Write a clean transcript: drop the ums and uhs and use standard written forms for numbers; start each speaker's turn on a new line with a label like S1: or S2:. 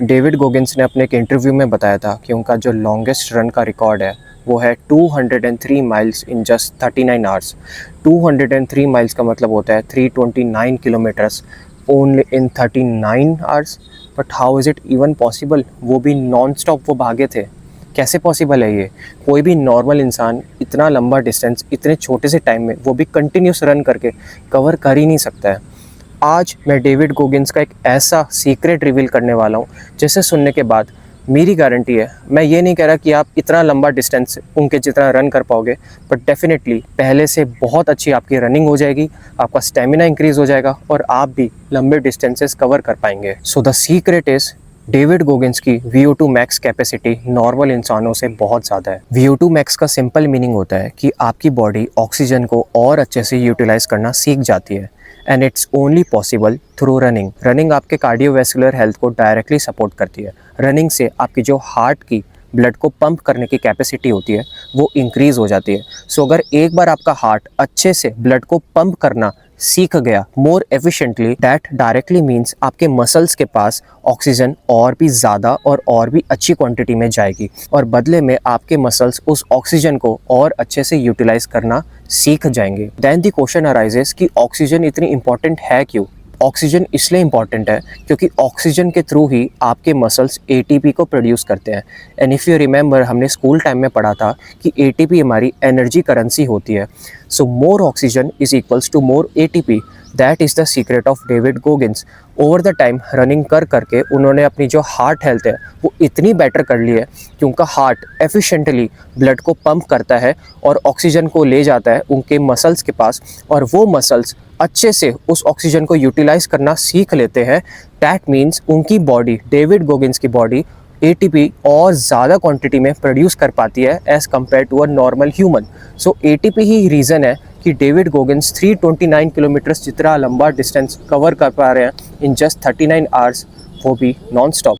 S1: David Goggins ने अपने एक इंटरव्यू में बताया था कि उनका जो लॉन्गेस्ट रन का रिकॉर्ड है वो है 203 miles in just 39 hours. 203 miles का मतलब होता है 329 kilometres only in 39 hours. But how is it even possible? वो भी नॉन स्टॉप वो भागे थे। कैसे पॉसिबल है ये? कोई भी नॉर्मल इंसान इतना लंबा डिस्टेंस इतने छोटे से टाइम में वो भी कंटिन्यूस रन करके कवर कर ही नहीं सकता है। आज मैं डेविड गोगिंस का एक ऐसा सीक्रेट रिवील करने वाला हूँ जिसे सुनने के बाद मेरी गारंटी है, मैं ये नहीं कह रहा कि आप इतना लंबा डिस्टेंस उनके जितना रन कर पाओगे, बट डेफिनेटली पहले से बहुत अच्छी आपकी रनिंग हो जाएगी, आपका स्टेमिना इंक्रीज़ हो जाएगा और आप भी लंबे डिस्टेंसेस कवर कर पाएंगे। So the secret is David Goggins की VO2 मैक्स कैपेसिटी नॉर्मल इंसानों से बहुत ज़्यादा है। VO2 मैक्स का सिंपल मीनिंग होता है कि आपकी बॉडी ऑक्सीजन को और अच्छे से यूटिलाइज करना सीख जाती है and it's only possible through running. Running आपके कार्डियोवैस्कुलर हेल्थ को डायरेक्टली सपोर्ट करती है। रनिंग से आपकी जो हार्ट की ब्लड को पंप करने की कैपेसिटी होती है वो इंक्रीज़ हो जाती है। सो अगर एक बार आपका हार्ट अच्छे से ब्लड को पंप करना सीख गया मोर एफिशिएंटली, दैट डायरेक्टली मीन्स आपके मसल्स के पास ऑक्सीजन और भी ज़्यादा और भी अच्छी क्वांटिटी में जाएगी और बदले में आपके मसल्स उस ऑक्सीजन को और अच्छे से यूटिलाइज करना सीख जाएंगे। देन द क्वेश्चन अराइजेस कि ऑक्सीजन इतनी इंपॉर्टेंट है क्यों? ऑक्सीजन इसलिए इम्पॉर्टेंट है क्योंकि ऑक्सीजन के थ्रू ही आपके मसल्स ATP को प्रोड्यूस करते हैं। एंड इफ़ यू रिमेंबर, हमने स्कूल टाइम में पढ़ा था कि ATP हमारी एनर्जी करेंसी होती है। So more oxygen is equals to more ATP। That is the secret of David Goggins. Over the time running कर करके उन्होंने अपनी जो हार्ट हेल्थ है वो इतनी बेटर कर ली है कि उनका हार्ट एफिशिएंटली ब्लड को पंप करता है और ऑक्सीजन को ले जाता है उनके मसल्स के पास, और वो मसल्स अच्छे से उस ऑक्सीजन को यूटिलाइज करना सीख लेते हैं। दैट मीन्स उनकी बॉडी, डेविड गोगिंस की बॉडी, ATP और ज़्यादा क्वांटिटी में प्रोड्यूस कर पाती है as compare to a normal human. So ATP ही रीज़न है कि डेविड गोगिंस 329 किलोमीटर्स जितना लंबा डिस्टेंस कवर कर पा रहे हैं इन जस्ट 39 आवर्स, वो भी नॉन स्टॉप।